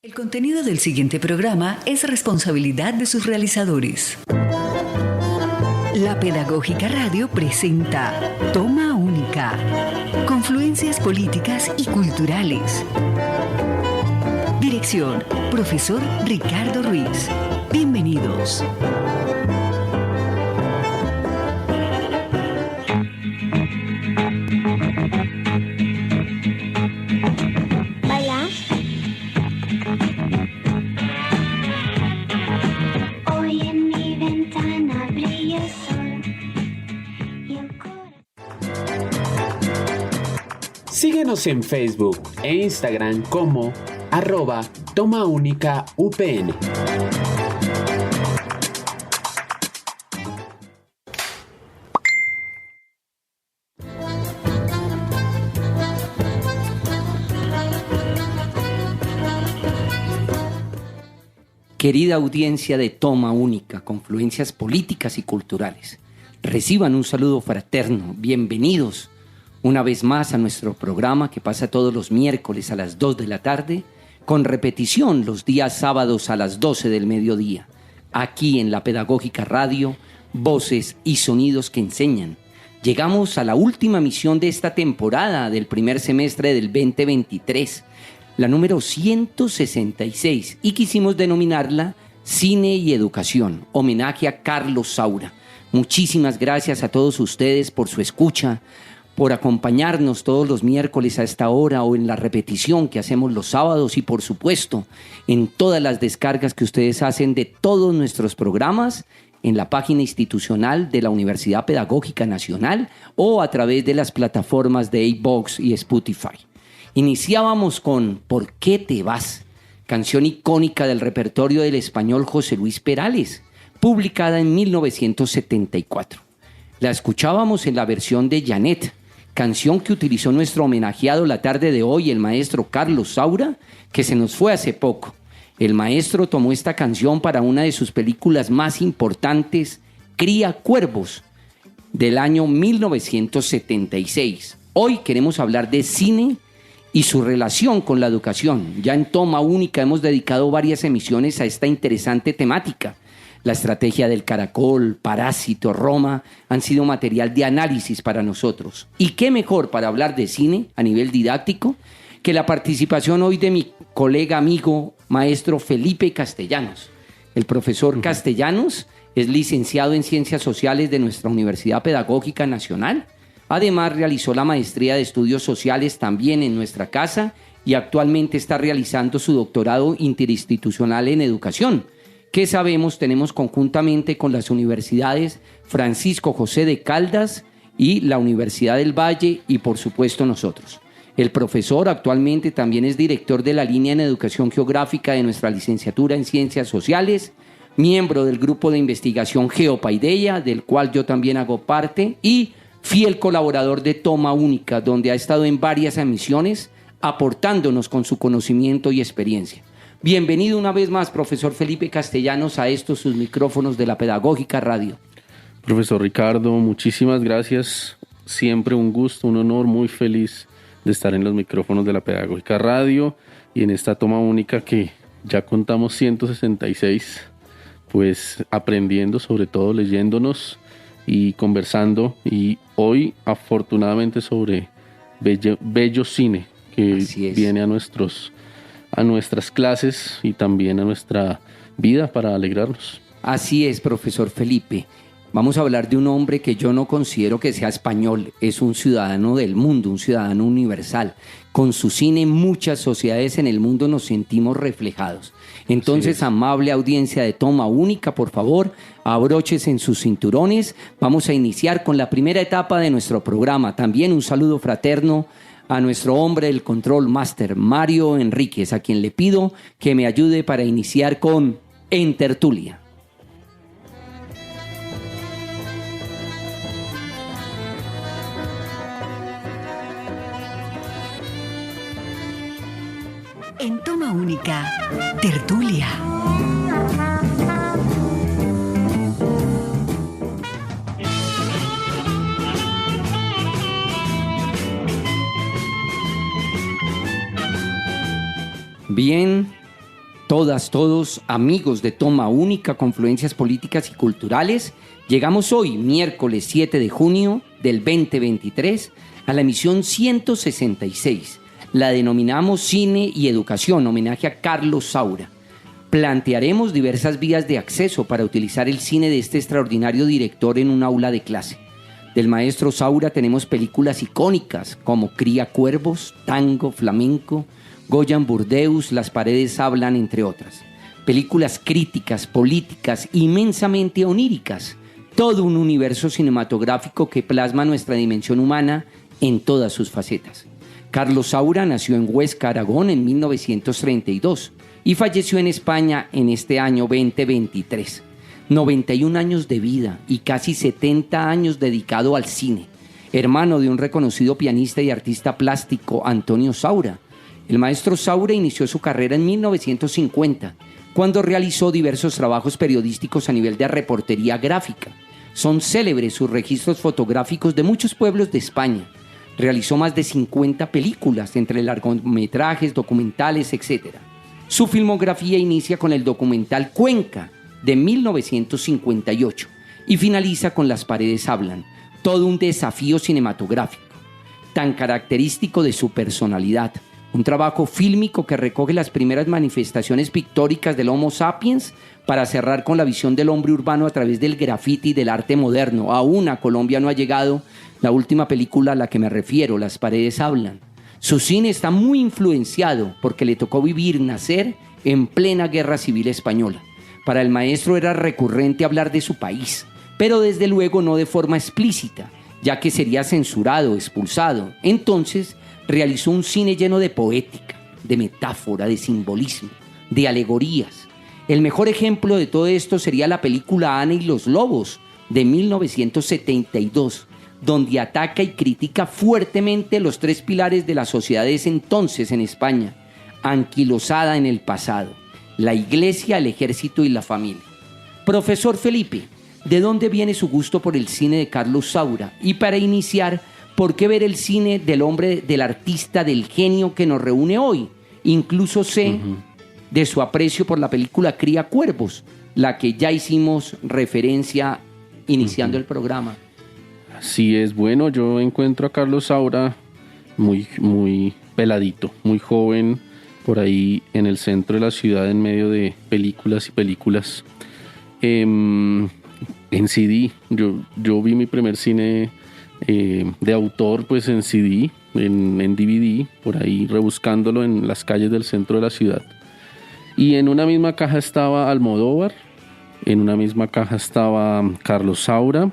El contenido del siguiente programa es responsabilidad de sus realizadores. La Pedagógica Radio presenta Toma Única. Confluencias políticas y culturales. Dirección, profesor Ricardo Ruiz. Bienvenidos. Síguenos en Facebook e Instagram como @TomaUnicaUPN. Querida audiencia de Toma Única, Confluencias Políticas y Culturales, reciban un saludo fraterno, bienvenidos una vez más a nuestro programa que pasa todos los miércoles a las 2 de la tarde, con repetición los días sábados a las 12 del mediodía, aquí en la Pedagógica Radio, voces y sonidos que enseñan. Llegamos a la última emisión de esta temporada del primer semestre del 2023, la número 166, y quisimos denominarla Cine y Educación, homenaje a Carlos Saura. Muchísimas gracias a todos ustedes por su escucha, por acompañarnos todos los miércoles a esta hora o en la repetición que hacemos los sábados y, por supuesto, en todas las descargas que ustedes hacen de todos nuestros programas en la página institucional de la Universidad Pedagógica Nacional o a través de las plataformas de iVoox y Spotify. Iniciábamos con ¿Por qué te vas?, canción icónica del repertorio del español José Luis Perales, publicada en 1974. La escuchábamos en la versión de Janet, canción que utilizó nuestro homenajeado la tarde de hoy, el maestro Carlos Saura, que se nos fue hace poco. El maestro tomó esta canción para una de sus películas más importantes, Cría Cuervos, del año 1976. Hoy queremos hablar de cine y su relación con la educación. Ya en Toma Única hemos dedicado varias emisiones a esta interesante temática. La estrategia del Caracol, Parásito, Roma han sido material de análisis para nosotros. ¿Y qué mejor para hablar de cine a nivel didáctico que la participación hoy de mi colega, amigo, maestro Felipe Castellanos? El profesor Castellanos es licenciado en Ciencias Sociales de nuestra Universidad Pedagógica Nacional. Además, realizó la maestría de Estudios Sociales también en nuestra casa y actualmente está realizando su doctorado interinstitucional en Educación, que sabemos tenemos conjuntamente con las universidades Francisco José de Caldas y la Universidad del Valle y, por supuesto, nosotros. El profesor actualmente también es director de la línea en Educación Geográfica de nuestra licenciatura en Ciencias Sociales, miembro del grupo de investigación Geopaideia, del cual yo también hago parte, y fiel colaborador de Toma Única, donde ha estado en varias emisiones aportándonos con su conocimiento y experiencia. Bienvenido una vez más, profesor Felipe Castellanos, a estos sus micrófonos de la Pedagógica Radio. Profesor Ricardo, muchísimas gracias. Siempre un gusto, un honor, muy feliz de estar en los micrófonos de la Pedagógica Radio y en esta Toma Única que ya contamos 166, pues aprendiendo, sobre todo leyéndonos y conversando, y hoy afortunadamente sobre bello cine que viene a nuestras clases y también a nuestra vida para alegrarnos. Así es, profesor Felipe. Vamos a hablar de un hombre que yo no considero que sea español, es un ciudadano del mundo, un ciudadano universal. Con su cine, muchas sociedades en el mundo nos sentimos reflejados. Entonces, amable audiencia de Toma Única, por favor, abróchese en sus cinturones. Vamos a iniciar con la primera etapa de nuestro programa. También un saludo fraterno a nuestro hombre del control master, Mario Enríquez, a quien le pido que me ayude para iniciar con En Tertulia. En Toma Única, Tertulia. Bien, Todas, todos, amigos de Toma Única, Confluencias Políticas y Culturales, llegamos hoy, miércoles 7 de junio del 2023, a la emisión 166. La denominamos Cine y Educación, homenaje a Carlos Saura. Plantearemos diversas vías de acceso para utilizar el cine de este extraordinario director en un aula de clase. Del maestro Saura tenemos películas icónicas como Cría Cuervos, Tango, Flamenco, Goyan Burdeus, Las paredes hablan, entre otras. Películas críticas, políticas, inmensamente oníricas. Todo un universo cinematográfico que plasma nuestra dimensión humana en todas sus facetas. Carlos Saura nació en Huesca, Aragón, en 1932 y falleció en España en este año 2023. 91 años de vida y casi 70 años dedicado al cine. Hermano de un reconocido pianista y artista plástico, Antonio Saura. El maestro Saura inició su carrera en 1950, cuando realizó diversos trabajos periodísticos a nivel de reportería gráfica. Son célebres sus registros fotográficos de muchos pueblos de España. Realizó más de 50 películas, entre largometrajes, documentales, etc. Su filmografía inicia con el documental Cuenca, de 1958, y finaliza con Las paredes hablan, todo un desafío cinematográfico, tan característico de su personalidad. Un trabajo fílmico que recoge las primeras manifestaciones pictóricas del Homo sapiens para cerrar con la visión del hombre urbano a través del grafiti y del arte moderno. Aún a Colombia no ha llegado la última película a la que me refiero, Las paredes hablan. Su cine está muy influenciado porque le tocó vivir, nacer en plena guerra civil española. Para el maestro era recurrente hablar de su país, pero desde luego no de forma explícita, ya que sería censurado, expulsado. Entonces realizó un cine lleno de poética, de metáfora, de simbolismo, de alegorías. El mejor ejemplo de todo esto sería la película Ana y los lobos, de 1972, donde ataca y critica fuertemente los tres pilares de la sociedad de ese entonces en España, anquilosada en el pasado: la iglesia, el ejército y la familia. Profesor Felipe, ¿de dónde viene su gusto por el cine de Carlos Saura? Y para iniciar, ¿por qué ver el cine del hombre, del artista, del genio que nos reúne hoy? Incluso sé de su aprecio por la película Cría Cuervos, la que ya hicimos referencia iniciando el programa. Así es, bueno, yo encuentro a Carlos Saura muy peladito, muy joven, por ahí en el centro de la ciudad, en medio de películas y películas. En CD, yo vi mi primer cine de autor pues en CD, en DVD, por ahí rebuscándolo en las calles del centro de la ciudad. Y en una misma caja estaba Almodóvar, en una misma caja estaba Carlos Saura,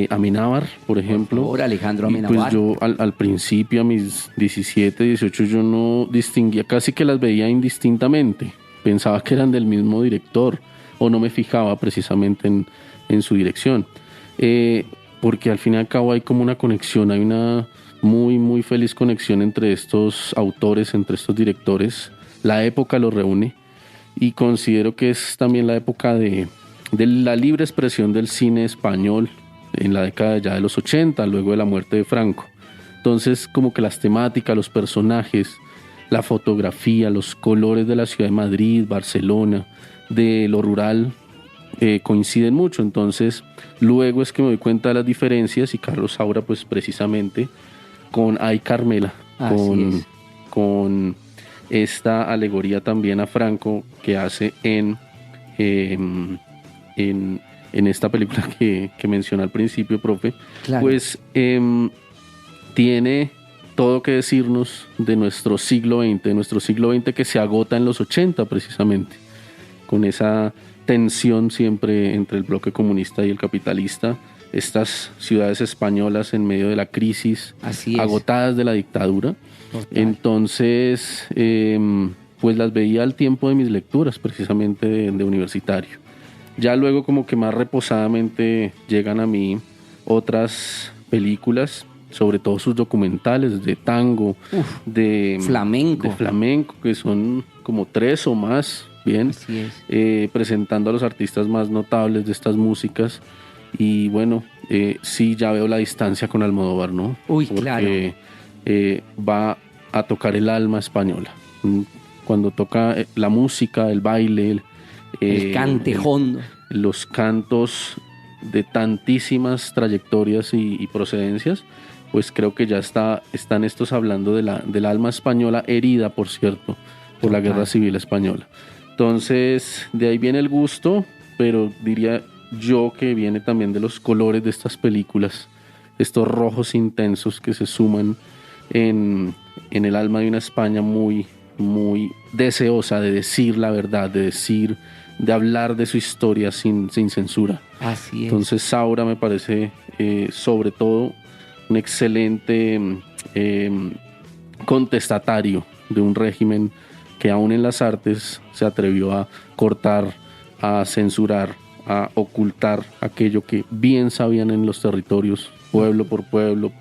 Amenábar, por ejemplo. Por favor, Alejandro Amenábar. Pues yo al principio, a mis 17, 18, yo no distinguía, casi que las veía indistintamente. Pensaba que eran del mismo director o no me fijaba precisamente en su dirección. Porque al fin y al cabo hay como una conexión, hay una muy feliz conexión entre estos autores, entre estos directores. La época los reúne y considero que es también la época de la libre expresión del cine español en la década ya de los 80, luego de la muerte de Franco. Entonces como que las temáticas, los personajes, la fotografía, los colores de la ciudad de Madrid, Barcelona, de lo rural, coinciden mucho. Entonces luego es que me doy cuenta de las diferencias y Carlos Saura pues precisamente con Ay Carmela, con esta alegoría también a Franco que hace en esta película que menciona al principio, profe, claro. Pues tiene todo que decirnos de nuestro siglo XX que se agota en los 80 precisamente, con esa tensión siempre entre el bloque comunista y el capitalista, estas ciudades españolas en medio de la crisis, agotadas de la dictadura. Total. Entonces, pues las veía al tiempo de mis lecturas precisamente de universitario. Ya luego como que más reposadamente llegan a mí otras películas, sobre todo sus documentales de tango, de flamenco, que son como 3 o más, bien, presentando a los artistas más notables de estas músicas. Y bueno, sí, ya veo la distancia con Almodóvar, ¿no? Porque claro. Va a tocar el alma española. cuando toca la música, el baile, el cante hondo, los cantos de tantísimas trayectorias y procedencias, pues creo que ya están estos hablando del alma española herida, por cierto, por la Guerra Civil Española. Entonces, de ahí viene el gusto, pero diría yo que viene también de los colores de estas películas, estos rojos intensos que se suman en el alma de una España muy, muy deseosa de decir la verdad, de hablar de su historia sin censura. Así es. Entonces, Saura me parece, sobre todo, un excelente contestatario de un régimen que aún en las artes se atrevió a cortar, a censurar, a ocultar aquello que bien sabían en los territorios, pueblo por pueblo,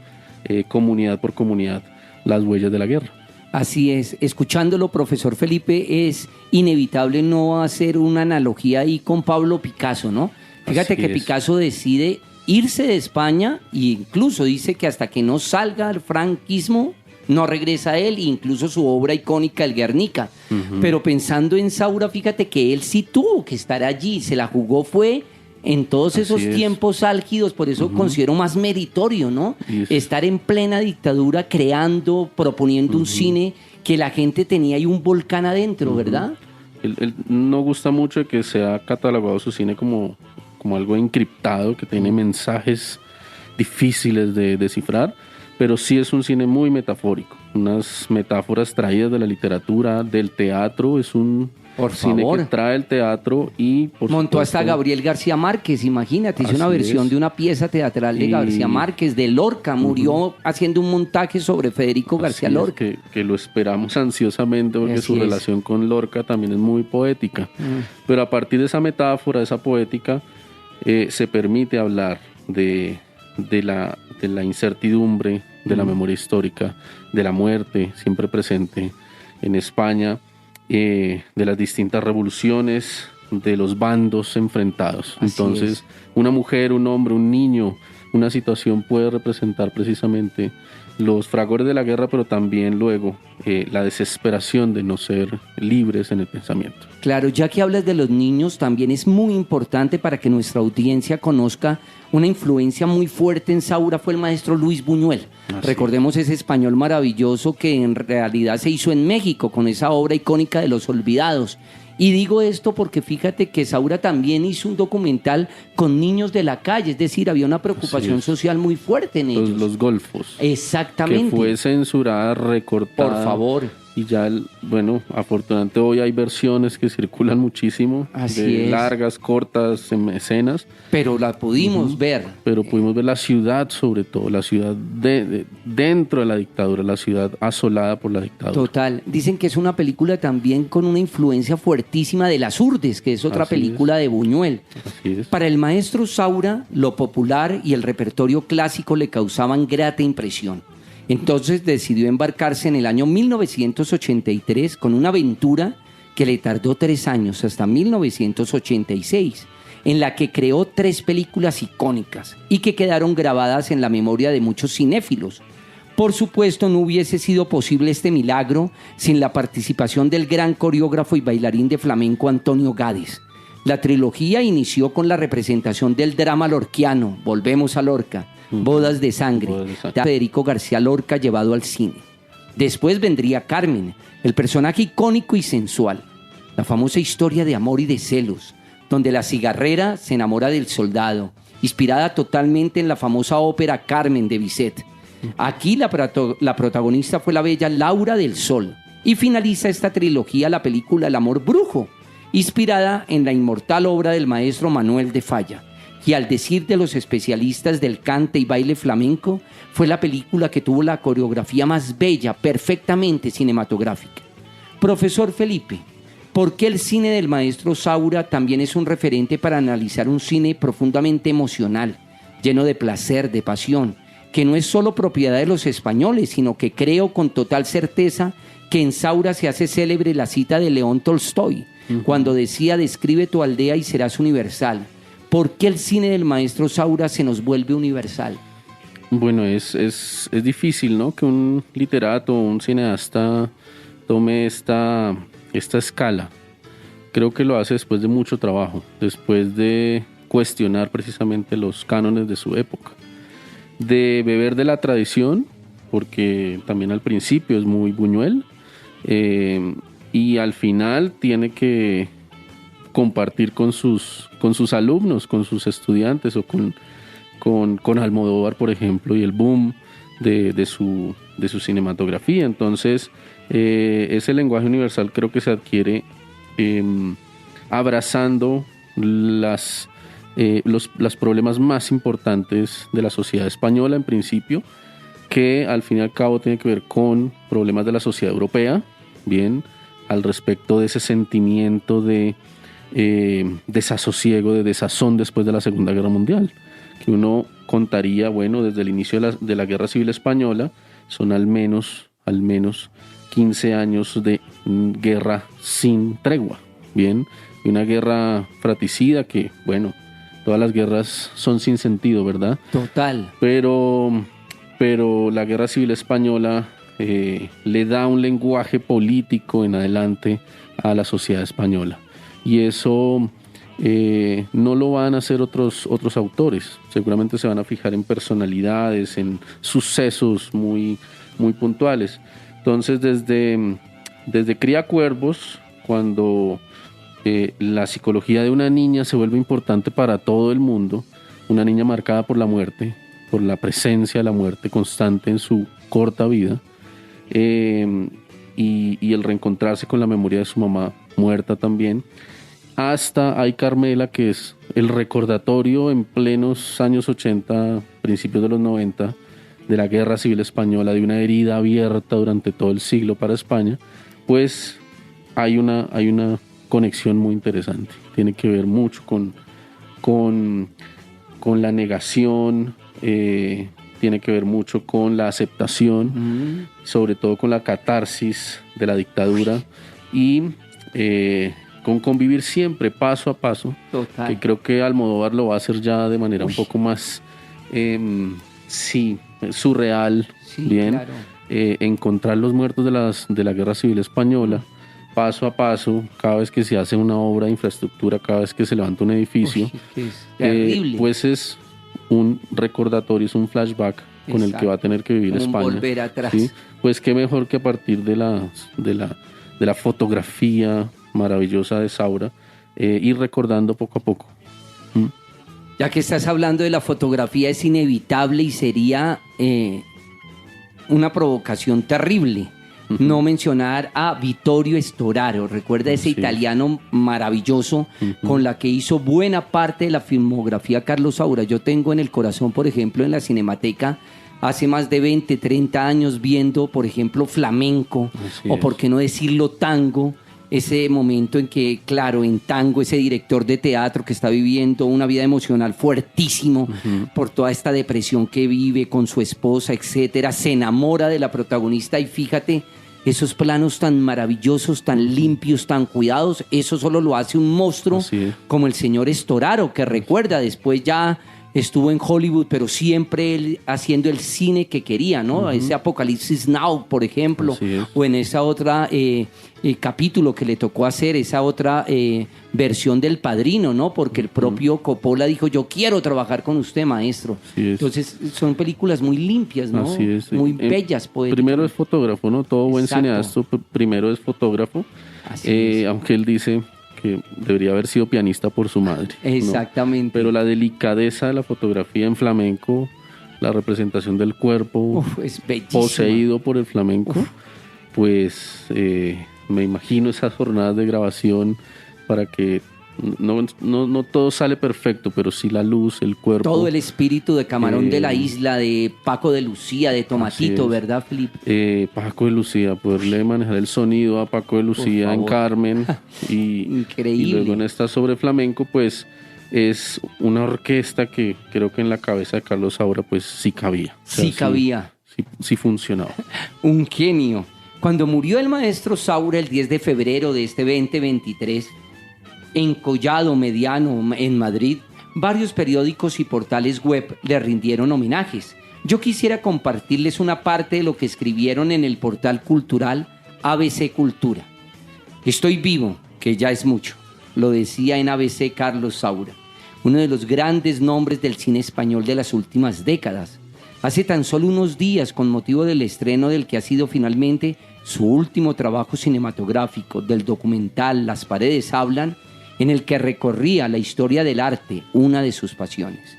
comunidad por comunidad, las huellas de la guerra. Así es, escuchándolo, profesor Felipe, es inevitable no hacer una analogía ahí con Pablo Picasso, ¿no? Fíjate que Picasso decide irse de España e incluso dice que hasta que no salga el franquismo no regresa a él, incluso su obra icónica, el Guernica. Pero pensando en Saura, fíjate que él sí tuvo que estar allí, se la jugó fue en todos esos tiempos álgidos, por eso considero más meritorio, ¿no? Estar en plena dictadura creando, proponiendo un cine que la gente tenía ahí un volcán adentro, ¿verdad? Él no gusta mucho de que sea catalogado su cine como algo encriptado, que tiene mensajes difíciles de descifrar, pero sí es un cine muy metafórico, unas metáforas traídas de la literatura, del teatro, es un cine que trae el teatro y montó hasta Gabriel García Márquez, imagínate, hizo una versión de una pieza teatral de García Márquez, de Lorca, murió haciendo un montaje sobre Federico García Lorca. Que lo esperamos ansiosamente porque su relación con Lorca también es muy poética, pero a partir de esa metáfora, de esa poética, se permite hablar de la incertidumbre, de la memoria histórica, de la muerte siempre presente en España, de las distintas revoluciones, de los bandos enfrentados. Entonces, una mujer, un hombre, un niño, una situación puede representar precisamente los fragores de la guerra, pero también luego la desesperación de no ser libres en el pensamiento. Claro, ya que hablas de los niños, también es muy importante para que nuestra audiencia conozca una influencia muy fuerte en Saura fue el maestro Luis Buñuel. Recordemos ese español maravilloso que en realidad se hizo en México con esa obra icónica de Los Olvidados. Y digo esto porque fíjate que Saura también hizo un documental con niños de la calle, es decir, había una preocupación social muy fuerte en ellos. Los golfos. Exactamente. Que fue censurada, recortada. Por favor. Y ya, afortunadamente hoy hay versiones que circulan muchísimo, largas, cortas, escenas. Pero la pudimos ver. Pero pudimos ver la ciudad, sobre todo, la ciudad dentro de la dictadura, la ciudad asolada por la dictadura. Total. Dicen que es una película también con una influencia fuertísima de Las Urdes, que es otra película de Buñuel. Así es. Para el maestro Saura, lo popular y el repertorio clásico le causaban grata impresión. Entonces decidió embarcarse en el año 1983 con una aventura que le tardó 3 años, hasta 1986, en la que creó 3 películas icónicas y que quedaron grabadas en la memoria de muchos cinéfilos. Por supuesto, no hubiese sido posible este milagro sin la participación del gran coreógrafo y bailarín de flamenco Antonio Gades. La trilogía inició con la representación del drama lorquiano, Volvemos a Lorca, Bodas de Sangre, de Federico García Lorca llevado al cine. Después vendría Carmen, el personaje icónico y sensual, la famosa historia de amor y de celos, donde la cigarrera se enamora del soldado, inspirada totalmente en la famosa ópera Carmen de Bizet. Aquí la protagonista fue la bella Laura del Sol. Y finaliza esta trilogía la película El amor brujo, inspirada en la inmortal obra del maestro Manuel de Falla. Y al decir de los especialistas del cante y baile flamenco, fue la película que tuvo la coreografía más bella, perfectamente cinematográfica. Profesor Felipe, ¿por qué el cine del maestro Saura también es un referente para analizar un cine profundamente emocional, lleno de placer, de pasión, que no es solo propiedad de los españoles, sino que creo con total certeza que en Saura se hace célebre la cita de León Tolstoy, cuando decía: describe tu aldea y serás universal? ¿Por qué el cine del maestro Saura se nos vuelve universal? Bueno, es difícil, ¿no? Que un literato o un cineasta tome esta esta escala, creo que lo hace después de mucho trabajo, después de cuestionar precisamente los cánones de su época, de beber de la tradición, porque también al principio es muy Buñuel, y al final tiene que compartir con sus alumnos, con sus estudiantes, o con Almodóvar, por ejemplo, y el boom de su cinematografía. Entonces, ese lenguaje universal creo que se adquiere abrazando los problemas más importantes de la sociedad española en principio, que al fin y al cabo tiene que ver con problemas de la sociedad europea, bien, al respecto de ese sentimiento de desasosiego, de desazón después de la Segunda Guerra Mundial, que uno contaría, bueno, desde el inicio de la Guerra Civil Española, son al menos 15 años de guerra sin tregua, bien, y una guerra fratricida que, bueno, todas las guerras son sin sentido, ¿verdad? Total. Pero la Guerra Civil Española le da un lenguaje político en adelante a la sociedad española. Y eso no lo van a hacer otros autores. Seguramente se van a fijar en personalidades, en sucesos muy, muy puntuales. Entonces, desde Criacuervos, cuando la psicología de una niña se vuelve importante para todo el mundo, una niña marcada por la muerte, por la presencia de la muerte constante en su corta vida, y el reencontrarse con la memoria de su mamá muerta también, hasta Ay Carmela, que es el recordatorio en plenos años 80, principios de los 90, de la Guerra Civil Española, de una herida abierta durante todo el siglo para España, pues hay una conexión muy interesante. Tiene que ver mucho con la negación, tiene que ver mucho con la aceptación, sobre todo con la catarsis de la dictadura, y con convivir siempre paso a paso. Total. Que creo que Almodóvar lo va a hacer ya de manera un poco más surreal, sí, bien, claro. Encontrar los muertos de la Guerra Civil Española paso a paso, cada vez que se hace una obra de infraestructura, cada vez que se levanta un edificio. Es terrible. Pues es un recordatorio, es un flashback. Exacto. Con el que va a tener que vivir España. Volver atrás. ¿Sí? Pues qué mejor que a partir de la fotografía maravillosa de Saura, ir recordando poco a poco. Ya que estás hablando de la fotografía, es inevitable y sería una provocación terrible no mencionar a Vittorio Storaro. Recuerda ese italiano maravilloso con la que hizo buena parte de la filmografía Carlos Saura. Yo tengo en el corazón, por ejemplo, en la Cinemateca, hace más de 20, 30 años viendo, por ejemplo, flamenco, o por qué no decirlo tango, ese momento en que, claro, en tango, ese director de teatro que está viviendo una vida emocional fuertísimo por toda esta depresión que vive con su esposa, etcétera, se enamora de la protagonista y fíjate, esos planos tan maravillosos, tan limpios, tan cuidados, eso solo lo hace un monstruo como el señor Storaro, que recuerda, después ya estuvo en Hollywood, pero siempre él haciendo el cine que quería, ¿no? Ese Apocalipsis Now, por ejemplo, o en esa otra capítulo que le tocó hacer, esa otra versión del Padrino, ¿no? Porque el propio Coppola dijo, yo quiero trabajar con usted, maestro. Entonces, son películas muy limpias, ¿no? Muy bellas, poéticas. Primero es fotógrafo, ¿no? Todo buen cineasta primero es fotógrafo, aunque él dice que debería haber sido pianista por su madre. Exactamente. ¿No? Pero la delicadeza de la fotografía en flamenco, la representación del cuerpo es bellísima, poseído por el flamenco, pues me imagino esas jornadas de grabación para que no todo sale perfecto, pero sí la luz, el cuerpo. Todo el espíritu de Camarón de la Isla, de Paco de Lucía, de Tomatito, ¿verdad, Felipe? Paco de Lucía, poderle manejar el sonido a Paco de Lucía en Carmen Increíble. Y luego en esta sobre flamenco, pues es una orquesta que creo que en la cabeza de Carlos Saura pues sí cabía. O sea, cabía. Sí funcionaba. Un genio. Cuando murió el maestro Saura el 10 de febrero de este 2023, en Collado Mediano, en Madrid, varios periódicos y portales web le rindieron homenajes. Yo quisiera compartirles una parte de lo que escribieron en el portal cultural ABC Cultura. Estoy vivo, que ya es mucho, lo decía en ABC Carlos Saura, uno de los grandes nombres del cine español de las últimas décadas. Hace tan solo unos días, con motivo del estreno del que ha sido finalmente su último trabajo cinematográfico, del documental Las paredes hablan, en el que recorría la historia del arte, una de sus pasiones.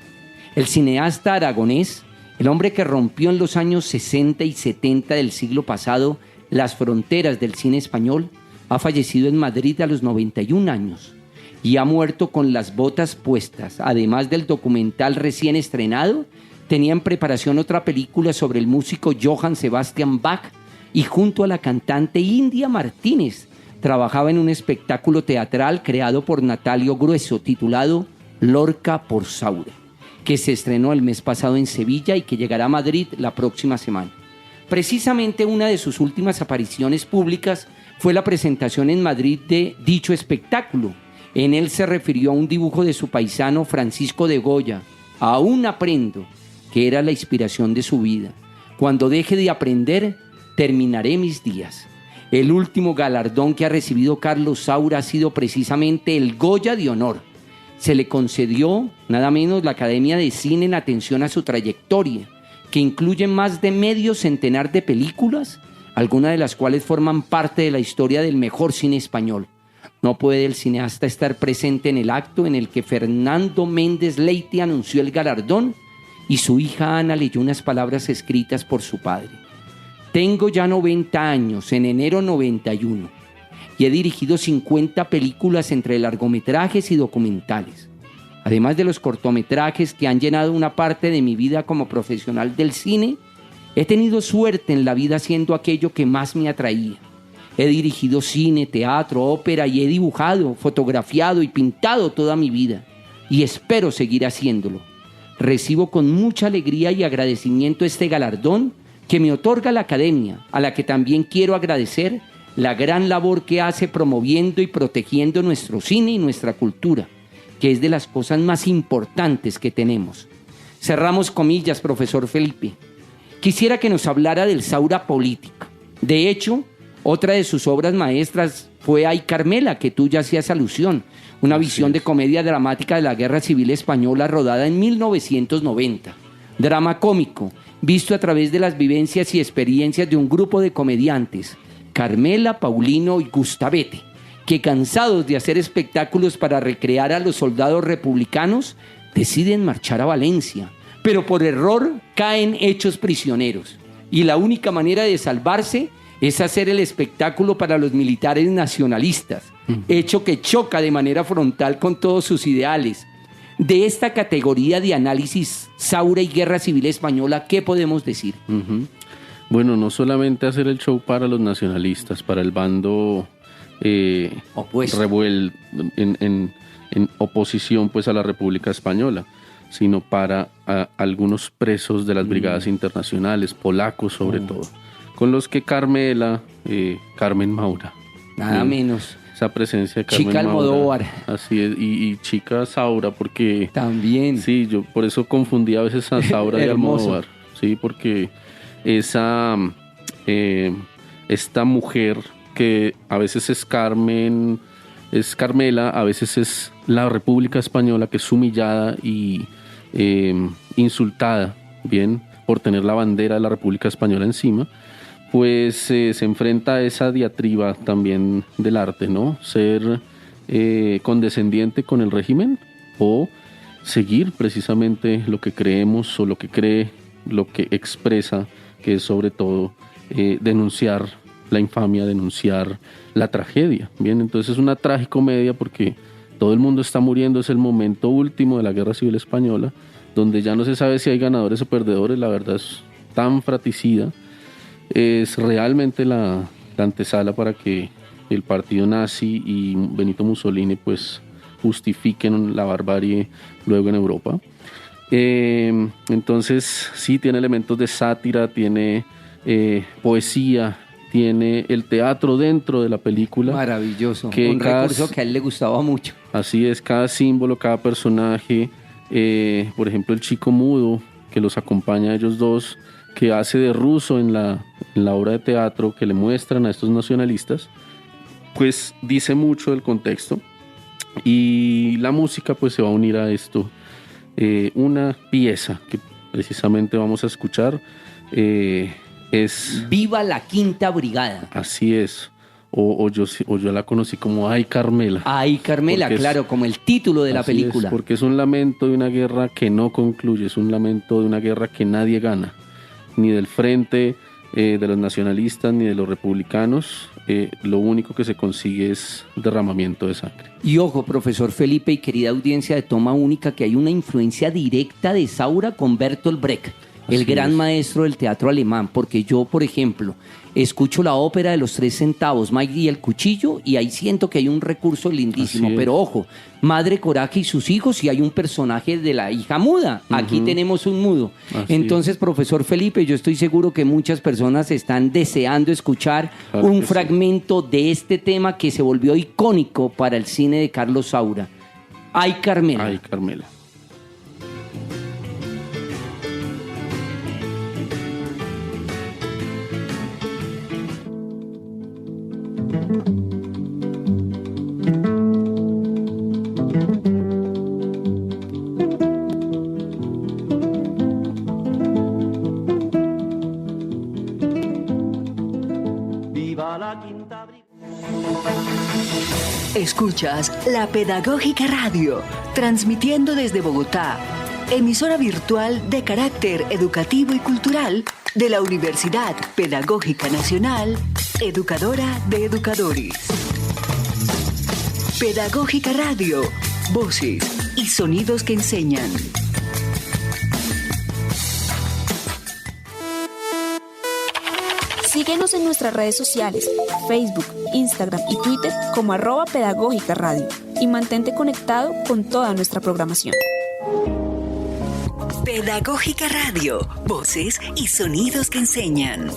El cineasta aragonés, el hombre que rompió en los años 60 y 70 del siglo pasado las fronteras del cine español, ha fallecido en Madrid a los 91 años y ha muerto con las botas puestas. Además del documental recién estrenado, tenía en preparación otra película sobre el músico Johann Sebastian Bach y junto a la cantante India Martínez trabajaba en un espectáculo teatral creado por Natalio Grueso titulado Lorca por Saura, que se estrenó el mes pasado en Sevilla y que llegará a Madrid la próxima semana. Precisamente una de sus últimas apariciones públicas fue la presentación en Madrid de dicho espectáculo. En él se refirió a un dibujo de su paisano Francisco de Goya, Aún aprendo, que era la inspiración de su vida. Cuando deje de aprender, terminaré mis días. El último galardón que ha recibido Carlos Saura ha sido precisamente el Goya de Honor. Se le concedió nada menos la Academia de Cine en atención a su trayectoria, que incluye más de medio centenar de películas, algunas de las cuales forman parte de la historia del mejor cine español. No puede el cineasta estar presente en el acto en el que Fernando Méndez Leite anunció el galardón y su hija Ana leyó unas palabras escritas por su padre. Tengo ya 90 años, en enero 91, y he dirigido 50 películas entre largometrajes y documentales. Además de los cortometrajes que han llenado una parte de mi vida como profesional del cine, he tenido suerte en la vida haciendo aquello que más me atraía. He dirigido cine, teatro, ópera y he dibujado, fotografiado y pintado toda mi vida. Y espero seguir haciéndolo. Recibo con mucha alegría y agradecimiento este galardón que me otorga la Academia, a la que también quiero agradecer la gran labor que hace promoviendo y protegiendo nuestro cine y nuestra cultura, que es de las cosas más importantes que tenemos. Cerramos comillas, profesor Felipe. Quisiera que nos hablara del Saura político. De hecho, otra de sus obras maestras fue Ay Carmela, que tú ya hacías alusión, una visión de comedia dramática de la Guerra Civil Española rodada en 1990. Drama cómico, visto a través de las vivencias y experiencias de un grupo de comediantes, Carmela, Paulino y Gustavete, que cansados de hacer espectáculos para recrear a los soldados republicanos, deciden marchar a Valencia, pero por error caen hechos prisioneros. Y la única manera de salvarse es hacer el espectáculo para los militares nacionalistas, hecho que choca de manera frontal con todos sus ideales. De esta categoría de análisis, Saura y Guerra Civil Española, ¿qué podemos decir? Bueno, no solamente hacer el show para los nacionalistas, para el bando revuelto en oposición pues a la República Española, sino para algunos presos de las brigadas internacionales, polacos sobre todo, con los que Carmela, Carmen Maura, nada menos, esa presencia de Carmen Chica Almodóvar, Maura, así es, y Chica Saura, porque también, sí, yo por eso confundí a veces a Saura y Almodóvar, sí, porque esta mujer que a veces es Carmen, es Carmela, a veces es la República Española, que es humillada y insultada, bien, por tener la bandera de la República Española encima, pues se enfrenta a esa diatriba también del arte, ¿no? Ser condescendiente con el régimen o seguir precisamente lo que creemos o lo que cree, lo que expresa, que es sobre todo denunciar la infamia, denunciar la tragedia. Bien, entonces es una tragicomedia porque todo el mundo está muriendo, es el momento último de la Guerra Civil Española, donde ya no se sabe si hay ganadores o perdedores, la verdad es tan fratricida, es realmente la antesala para que el partido nazi y Benito Mussolini pues justifiquen la barbarie luego en Europa. Entonces sí tiene elementos de sátira, tiene poesía, tiene el teatro dentro de la película. Maravilloso, un recurso que a él le gustaba mucho. Así es, cada símbolo, cada personaje, por ejemplo el chico mudo que los acompaña a ellos dos, que hace de ruso en la obra de teatro que le muestran a estos nacionalistas, pues dice mucho del contexto, y la música pues se va a unir a esto. Una pieza que precisamente vamos a escuchar es Viva la Quinta Brigada. Así es, o yo la conocí como Ay Carmela. Ay Carmela, claro, como el título de la película. Porque es un lamento de una guerra que no concluye, es un lamento de una guerra que nadie gana, ni del frente de los nacionalistas ni de los republicanos. Lo único que se consigue es derramamiento de sangre. Y ojo, profesor Felipe y querida audiencia de Toma Única, que hay una influencia directa de Saura con Bertolt Brecht, el gran maestro del teatro alemán, porque yo, por ejemplo, escucho la ópera de los 3 centavos, Mike y el cuchillo, y ahí siento que hay un recurso lindísimo. Pero ojo, Madre Coraje y sus hijos, y hay un personaje de la hija muda. Aquí tenemos un mudo. Entonces, profesor Felipe, yo estoy seguro que muchas personas están deseando escuchar un fragmento de este tema que se volvió icónico para el cine de Carlos Saura. Ay Carmela. Ay Carmela. Escuchas La Pedagógica Radio, transmitiendo desde Bogotá, emisora virtual de carácter educativo y cultural de la Universidad Pedagógica Nacional, educadora de educadores. Pedagógica Radio, voces y sonidos que enseñan. Síguenos en nuestras redes sociales, Facebook, Instagram y Twitter como @Pedagógica Radio y mantente conectado con toda nuestra programación. Pedagógica Radio, voces y sonidos que enseñan.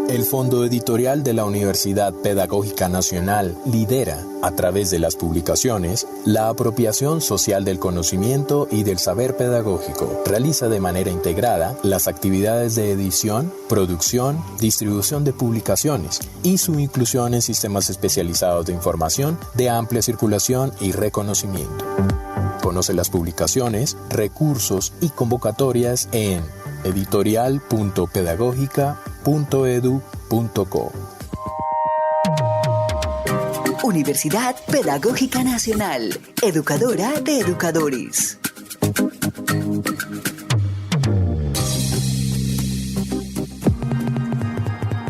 El Fondo Editorial de la Universidad Pedagógica Nacional lidera, a través de las publicaciones, la apropiación social del conocimiento y del saber pedagógico. Realiza de manera integrada las actividades de edición, producción, distribución de publicaciones y su inclusión en sistemas especializados de información de amplia circulación y reconocimiento. Conoce las publicaciones, recursos y convocatorias en editorial.pedagógica.edu.co. Universidad Pedagógica Nacional, educadora de educadores.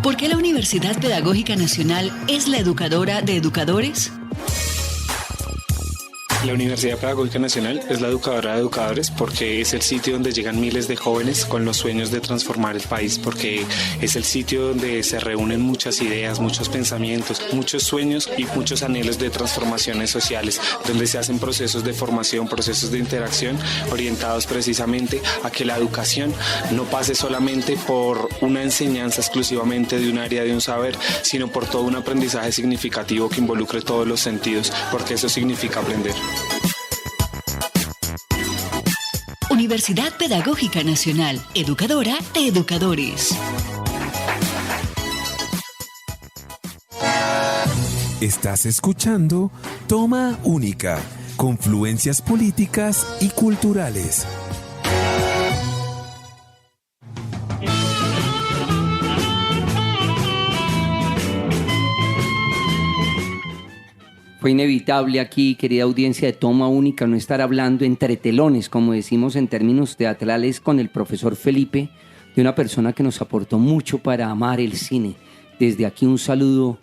¿Por qué la Universidad Pedagógica Nacional es la educadora de educadores? La Universidad Pedagógica Nacional es la educadora de educadores porque es el sitio donde llegan miles de jóvenes con los sueños de transformar el país, porque es el sitio donde se reúnen muchas ideas, muchos pensamientos, muchos sueños y muchos anhelos de transformaciones sociales, donde se hacen procesos de formación, procesos de interacción orientados precisamente a que la educación no pase solamente por una enseñanza exclusivamente de un área, de un saber, sino por todo un aprendizaje significativo que involucre todos los sentidos, porque eso significa aprender. Universidad Pedagógica Nacional, educadora de educadores. Estás escuchando Toma Única, confluencias políticas y culturales. Fue inevitable aquí, querida audiencia de Toma Única, no estar hablando entre telones, como decimos en términos teatrales, con el profesor Felipe, de una persona que nos aportó mucho para amar el cine. Desde aquí un saludo,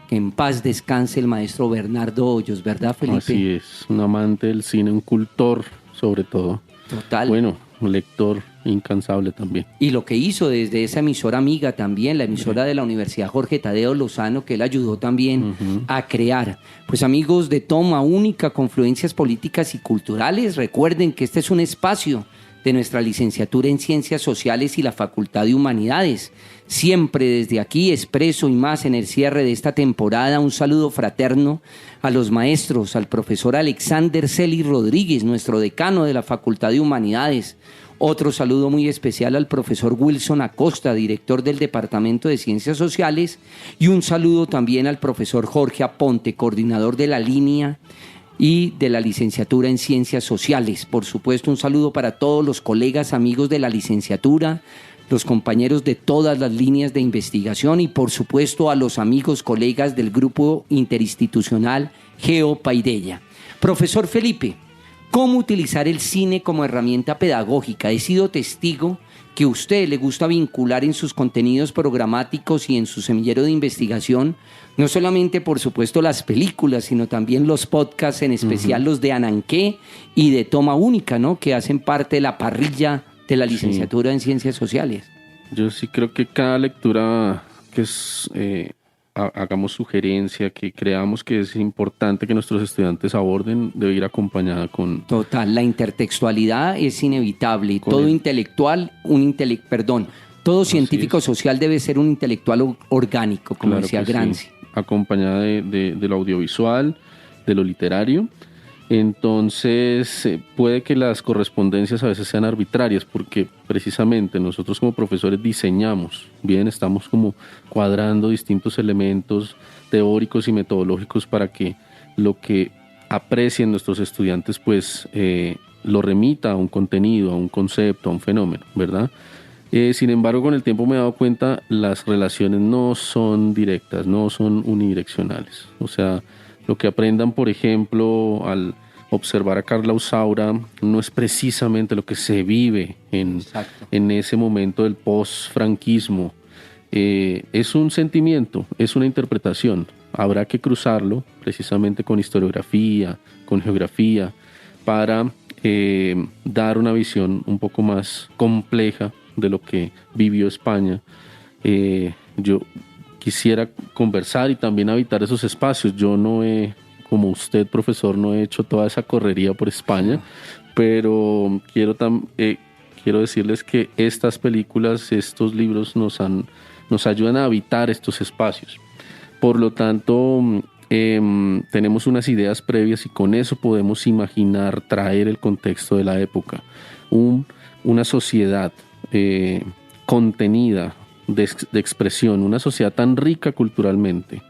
que en paz descanse el maestro Bernardo Hoyos, ¿verdad, Felipe? Así es, un amante del cine, un cultor sobre todo. Total. Bueno, un lector incansable también. Y lo que hizo desde esa emisora amiga también, la emisora de la Universidad Jorge Tadeo Lozano, que él ayudó también a crear. Pues amigos de Toma Única, confluencias políticas y culturales, recuerden que este es un espacio de nuestra licenciatura en Ciencias Sociales y la Facultad de Humanidades. Siempre desde aquí expreso y más en el cierre de esta temporada un saludo fraterno a los maestros, al profesor Alexander Celis Rodríguez, nuestro decano de la Facultad de Humanidades. Otro saludo muy especial al profesor Wilson Acosta, director del Departamento de Ciencias Sociales, y un saludo también al profesor Jorge Aponte, coordinador de la línea y de la licenciatura en Ciencias Sociales. Por supuesto, un saludo para todos los colegas, amigos de la licenciatura, los compañeros de todas las líneas de investigación y, por supuesto, a los amigos, colegas del Grupo Interinstitucional Geo Paideia. Profesor Felipe, ¿cómo utilizar el cine como herramienta pedagógica? He sido testigo que a usted le gusta vincular en sus contenidos programáticos y en su semillero de investigación, no solamente, por supuesto, las películas, sino también los podcasts, en especial los de Ananqué y de Toma Única, ¿no?, que hacen parte de la parrilla de la licenciatura en Ciencias Sociales. Yo sí creo que cada lectura que es, hagamos sugerencia, que creamos que es importante que nuestros estudiantes aborden, debe ir acompañada con... Total, la intertextualidad es inevitable. Todo intelectual, todo científico social debe ser un intelectual orgánico, como claro decía Gramsci. Sí. Acompañada de lo audiovisual, de lo literario. Entonces puede que las correspondencias a veces sean arbitrarias, porque precisamente nosotros como profesores diseñamos, bien, estamos como cuadrando distintos elementos teóricos y metodológicos para que lo que aprecien nuestros estudiantes pues lo remita a un contenido, a un concepto, a un fenómeno, ¿verdad? Sin embargo, con el tiempo me he dado cuenta, las relaciones no son directas, no son unidireccionales. O sea, lo que aprendan, por ejemplo, al observar a Carla Usaura, no es precisamente lo que se vive en ese momento del post-franquismo. Es un sentimiento, es una interpretación. Habrá que cruzarlo precisamente con historiografía, con geografía, para dar una visión un poco más compleja de lo que vivió España. Yo quisiera conversar y también habitar esos espacios. Yo no he, como usted, profesor, no he hecho toda esa correría por España, pero quiero decirles que estas películas, estos libros nos ayudan a habitar estos espacios. Por lo tanto, tenemos unas ideas previas y con eso podemos imaginar, traer el contexto de la época. Una sociedad contenida de expresión, una sociedad tan rica culturalmente,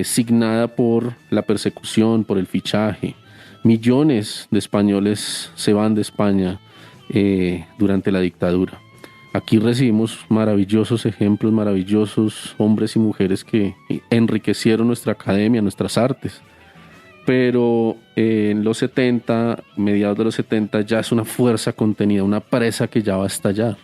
signada por la persecución, por el fichaje. Millones de españoles se van de España durante la dictadura. Aquí recibimos maravillosos ejemplos, maravillosos hombres y mujeres que enriquecieron nuestra academia, nuestras artes. Pero en los 70, mediados de los 70, ya es una fuerza contenida, una presa que ya va a estallar.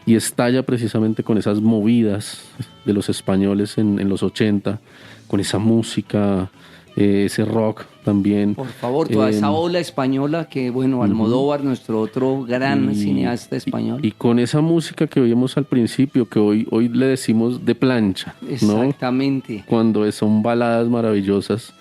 Y estalla precisamente con esas movidas de los españoles en los 80, con esa música, ese rock también. Por favor, toda esa ola española que, bueno, Almodóvar, nuestro otro gran cineasta español. Y con esa música que oímos al principio, que hoy le decimos de plancha, ¿no? Exactamente. Cuando son baladas maravillosas,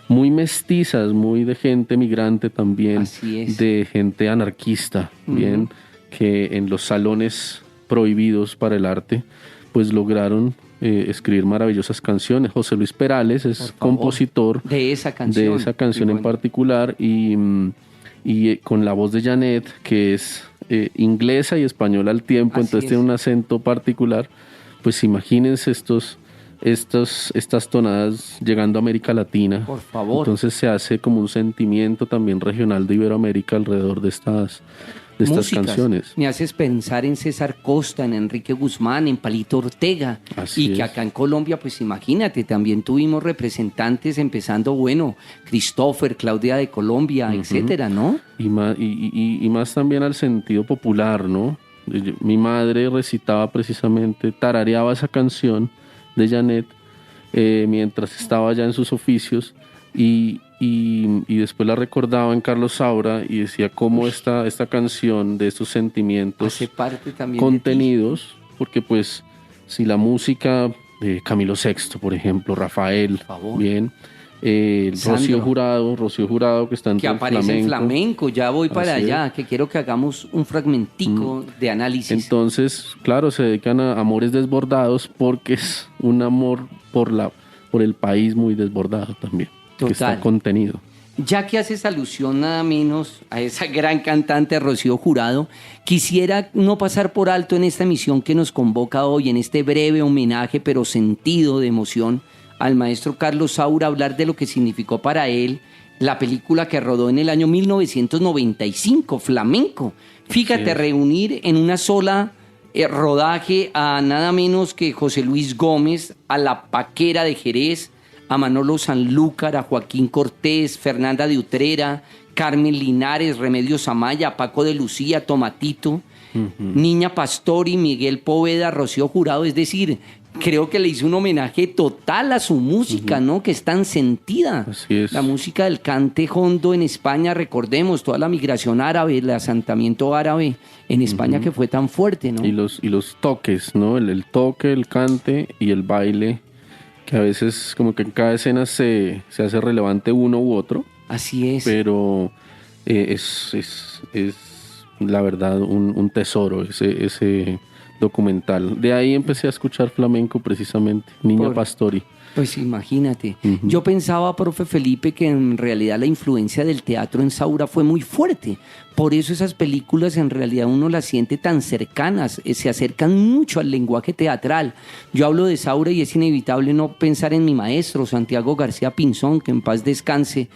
muy mestizas, muy de gente migrante también. Así es. De gente anarquista, bien, que en los salones prohibidos para el arte, pues lograron escribir maravillosas canciones. José Luis Perales es compositor de esa canción, en particular, y con la voz de Janet, que es inglesa y española al tiempo. Así entonces tiene un acento particular. Pues imagínense estas tonadas llegando a América Latina. Por favor. Entonces se hace como un sentimiento también regional de Iberoamérica alrededor de estas canciones. Me haces pensar en César Costa, en Enrique Guzmán, en Palito Ortega. Así y que acá en Colombia, pues imagínate, también tuvimos representantes empezando, bueno, Christopher, Claudia de Colombia, etcétera, ¿no? Y más también al sentido popular, ¿no? Mi madre recitaba precisamente, tarareaba esa canción de Janet mientras estaba allá en sus oficios y después la recordaba en Carlos Saura y decía cómo esta canción de estos sentimientos hace parte también contenidos, porque pues si la música de Camilo VI, por ejemplo, Rafael, bien, Rocío Jurado, que está en que aparece en Flamenco. Ya voy para Así allá, es. que quiero que hagamos un fragmentico de análisis. Entonces, claro, se dedican a amores desbordados porque es un amor por el país muy desbordado también, Total. que está contenido. Ya que haces alusión nada menos a esa gran cantante Rocío Jurado, quisiera no pasar por alto en esta emisión que nos convoca hoy, en este breve homenaje pero sentido de emoción al maestro Carlos Saura, hablar de lo que significó para él la película que rodó en el año 1995, Flamenco. Fíjate, Sí. reunir en una sola rodaje a nada menos que José Luis Gómez, a La Paquera de Jerez, a Manolo Sanlúcar, a Joaquín Cortés, Fernanda de Utrera, Carmen Linares, Remedios Amaya, Paco de Lucía, Tomatito, Niña Pastori, Miguel Poveda, Rocío Jurado. Es decir, creo que le hizo un homenaje total a su música, ¿no? Que es tan sentida. Así es. La música del cante hondo en España, recordemos, toda la migración árabe, el asentamiento árabe en España que fue tan fuerte, ¿no? Y los toques, ¿no? El toque, el cante y el baile, que a veces como que en cada escena se hace relevante uno u otro, Así es. pero es la verdad un tesoro ese documental. De ahí empecé a escuchar flamenco precisamente, Niña Pastori. Pues imagínate. Yo pensaba, profe Felipe, que en realidad la influencia del teatro en Saura fue muy fuerte. Por eso esas películas en realidad uno las siente tan cercanas, se acercan mucho al lenguaje teatral. Yo hablo de Saura y es inevitable no pensar en mi maestro, Santiago García Pinzón, que en paz descanse,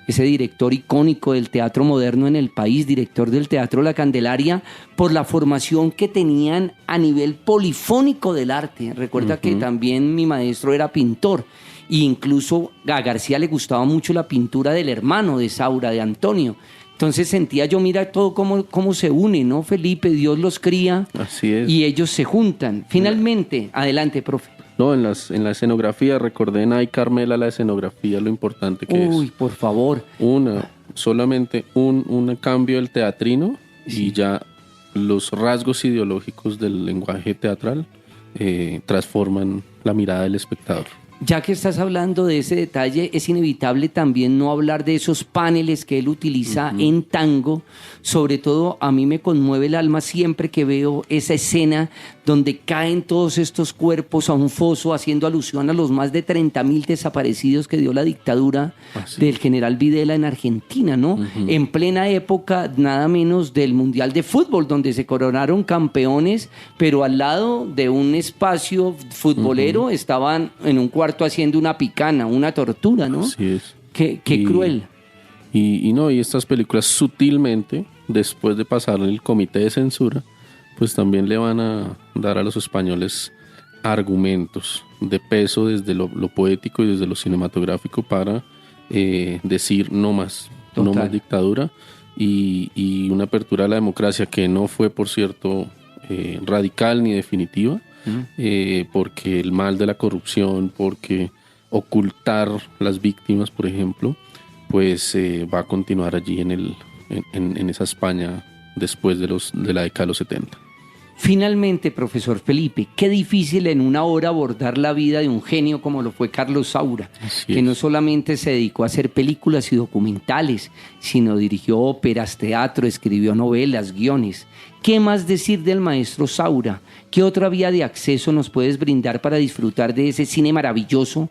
ese director icónico del teatro moderno en el país, director del Teatro La Candelaria, por la formación que tenían a nivel polifónico del arte. Recuerda que también mi maestro era pintor, e incluso a García le gustaba mucho la pintura del hermano de Saura, de Antonio. Entonces sentía yo, mira todo cómo se une, ¿no, Felipe? Dios los cría. Así es. Y ellos se juntan. Finalmente, adelante, profe. No, en la escenografía, recordé en Ay Carmela la escenografía, lo importante que es. Uy, por favor. Solamente un cambio del teatrino y ya los rasgos ideológicos del lenguaje teatral transforman la mirada del espectador. Ya que estás hablando de ese detalle, es inevitable también no hablar de esos paneles que él utiliza en tango. Sobre todo, a mí me conmueve el alma siempre que veo esa escena donde caen todos estos cuerpos a un foso, haciendo alusión a los más de 30.000 desaparecidos que dio la dictadura del general Videla en Argentina, ¿no? En plena época, nada menos del Mundial de Fútbol, donde se coronaron campeones, pero al lado de un espacio futbolero estaban en un cuarto haciendo una picana, una tortura, ¿no? Así es. Qué cruel. Y estas películas sutilmente, después de pasar el comité de censura, pues también le van a dar a los españoles argumentos de peso desde lo poético y desde lo cinematográfico para decir no más dictadura y una apertura a la democracia que no fue, por cierto, radical ni definitiva, porque el mal de la corrupción, porque ocultar las víctimas, por ejemplo, pues va a continuar allí en esa España después de la década de los 70. Finalmente, profesor Felipe, qué difícil en una hora abordar la vida de un genio como lo fue Carlos Saura, que no solamente se dedicó a hacer películas y documentales, sino dirigió óperas, teatro, escribió novelas, guiones. ¿Qué más decir del maestro Saura? ¿Qué otra vía de acceso nos puedes brindar para disfrutar de ese cine maravilloso?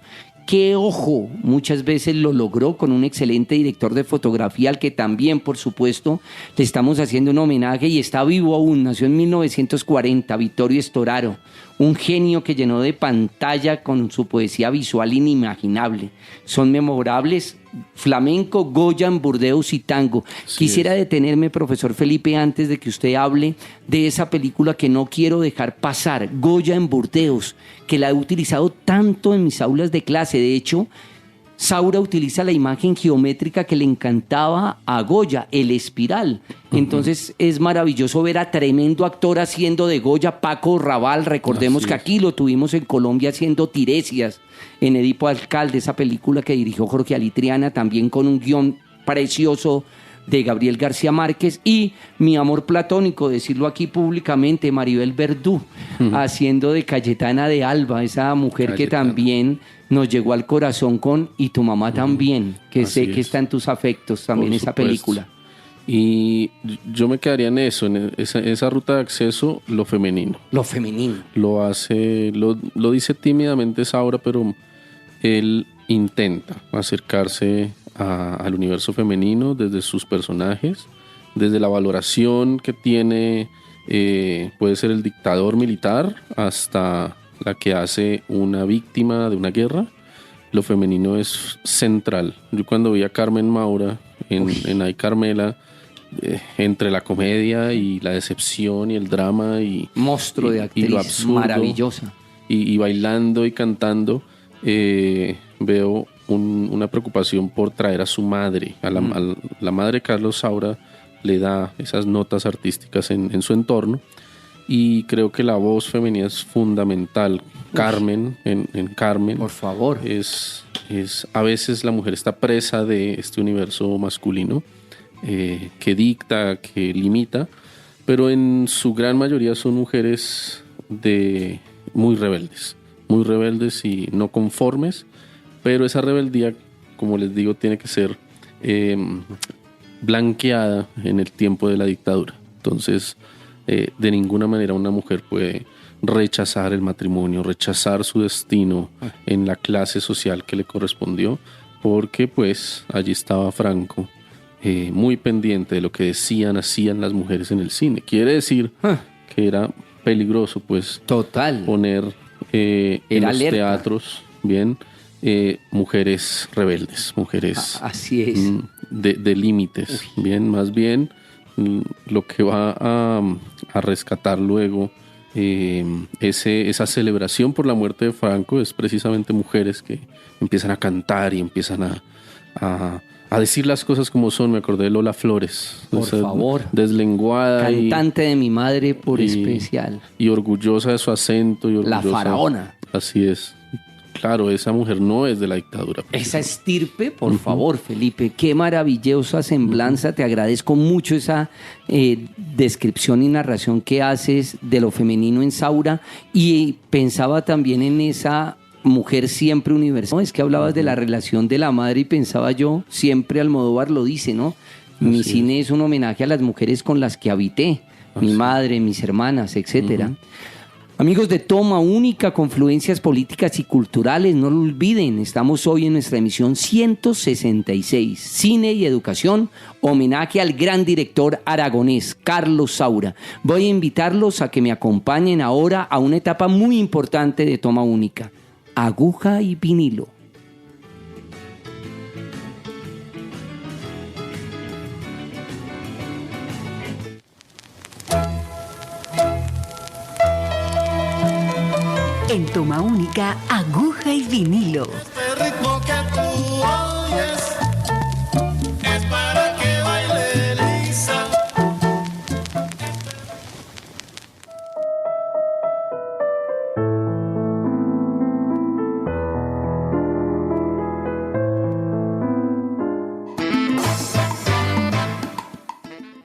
¿Qué ojo muchas veces lo logró con un excelente director de fotografía al que también, por supuesto, le estamos haciendo un homenaje y está vivo aún? Nació en 1940, Vittorio Storaro, un genio que llenó de pantalla con su poesía visual inimaginable. Son memorables Flamenco, Goya en Burdeos y tango. Quisiera detenerme, profesor Felipe, antes de que usted hable de esa película que no quiero dejar pasar, Goya en Burdeos, que la he utilizado tanto en mis aulas de clase. De hecho, Saura utiliza la imagen geométrica que le encantaba a Goya, el espiral. Entonces es maravilloso ver a tremendo actor haciendo de Goya, Paco Raval. Recordemos que aquí lo tuvimos en Colombia haciendo Tiresias en Edipo Alcalde, esa película que dirigió Jorge Alitriana, también con un guión precioso de Gabriel García Márquez, y mi amor platónico, decirlo aquí públicamente, Maribel Verdú, haciendo de Cayetana de Alba, esa mujer que también nos llegó al corazón con Y tu mamá también, que Así sé que es. está en tus afectos también, Por esa supuesto. película. Y yo me quedaría en eso, en esa ruta de acceso, lo femenino. Lo femenino. Lo hace, lo dice tímidamente Saura, pero él intenta acercarse al universo femenino desde sus personajes, desde la valoración que tiene, puede ser el dictador militar, hasta la que hace una víctima de una guerra. Lo femenino es central. Yo cuando vi a Carmen Maura en Ay Carmela, entre la comedia y la decepción y el drama y Monstruo de y actriz, lo absurdo, maravillosa. y bailando y cantando, veo una preocupación por traer a su madre, a la madre de Carlos Saura, le da esas notas artísticas en su entorno, y creo que la voz femenina es fundamental. Carmen, en Carmen, Por favor. es a veces la mujer está presa de este universo masculino, que dicta, que limita, pero en su gran mayoría son mujeres muy rebeldes y no conformes, pero esa rebeldía, como les digo, tiene que ser blanqueada en el tiempo de la dictadura. Entonces, de ninguna manera una mujer puede rechazar el matrimonio, rechazar su destino en la clase social que le correspondió, porque pues allí estaba Franco, muy pendiente de lo que hacían las mujeres en el cine. Quiere decir que era peligroso, pues, Total. poner en Era los alerta. teatros, bien, mujeres rebeldes, mujeres Así es. de límites, bien, más bien lo que va a rescatar luego esa celebración por la muerte de Franco es precisamente mujeres que empiezan a cantar y empiezan a decir las cosas como son. Me acordé de Lola Flores, Por esa favor. deslenguada Cantante de mi madre por especial. y orgullosa de su acento y La orgullosa- faraona. Así es. Claro, esa mujer no es de la dictadura. Esa estirpe, por favor, Felipe, qué maravillosa semblanza. Te agradezco mucho esa descripción y narración que haces de lo femenino en Saura. Y pensaba también en esa mujer siempre universal. No, es que hablabas de la relación de la madre y pensaba yo, siempre Almodóvar lo dice, ¿no? Mi cine es un homenaje a las mujeres con las que habité, mi madre, mis hermanas, etcétera. Amigos de Toma Única, Confluencias Políticas y Culturales, no lo olviden, estamos hoy en nuestra emisión 166, Cine y Educación, homenaje al gran director aragonés, Carlos Saura. Voy a invitarlos a que me acompañen ahora a una etapa muy importante de Toma Única, aguja y vinilo. En Toma Única, aguja y vinilo. Este ritmo que tú oyes es para que baile Lisa.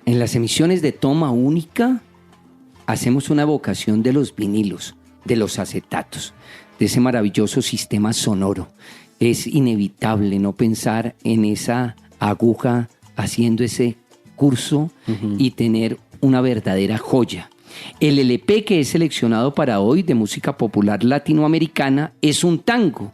En las emisiones de Toma Única hacemos una evocación de los vinilos, de los acetatos, de ese maravilloso sistema sonoro. Es inevitable no pensar en esa aguja haciendo ese curso y tener una verdadera joya. El LP que he seleccionado para hoy de música popular latinoamericana es un tango,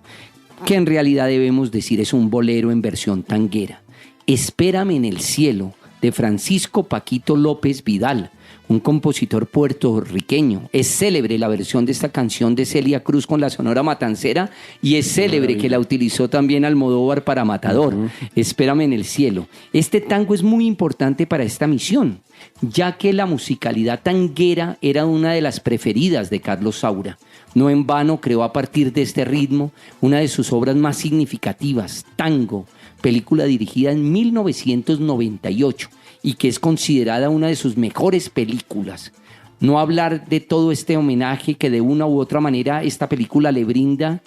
que en realidad debemos decir es un bolero en versión tanguera. Espérame en el cielo, de Francisco Paquito López Vidal, un compositor puertorriqueño. Es célebre la versión de esta canción de Celia Cruz con la Sonora Matancera, y es célebre que la utilizó también Almodóvar para Matador. Espérame en el cielo. Este tango es muy importante para esta misión, ya que la musicalidad tanguera era una de las preferidas de Carlos Saura. No en vano creó a partir de este ritmo una de sus obras más significativas, Tango, película dirigida en 1998 y que es considerada una de sus mejores películas. No hablar de todo este homenaje que de una u otra manera esta película le brinda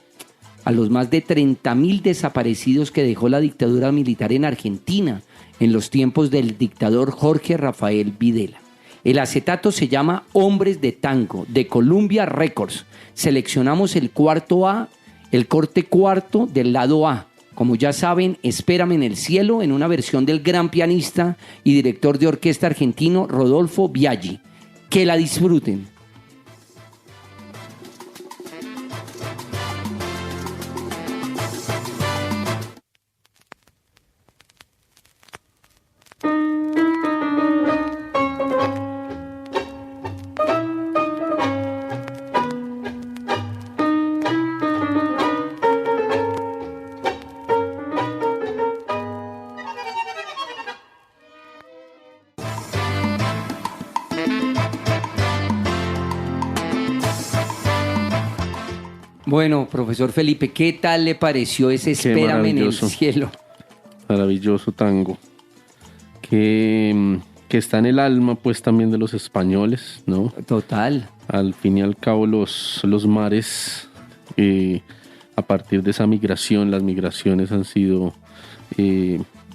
a los más de 30.000 desaparecidos que dejó la dictadura militar en Argentina, en los tiempos del dictador Jorge Rafael Videla. El acetato se llama Hombres de Tango, de Columbia Records. Seleccionamos el cuarto A, el corte cuarto del lado A. Como ya saben, Espérame en el cielo, en una versión del gran pianista y director de orquesta argentino Rodolfo Biaggi. Que la disfruten. Bueno, profesor Felipe, ¿qué tal le pareció ese Espérame en el cielo? Maravilloso tango. Que está en el alma, pues, también de los españoles, ¿no? Total. Al fin y al cabo, los mares, a partir de esa migración, las migraciones han sido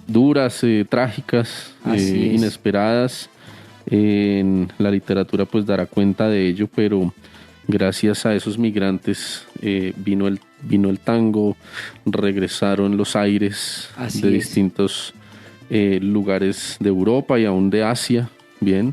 duras, trágicas, inesperadas. En la literatura, pues, dará cuenta de ello, pero gracias a esos migrantes vino el tango, regresaron los aires de distintos lugares de Europa y aún de Asia, bien.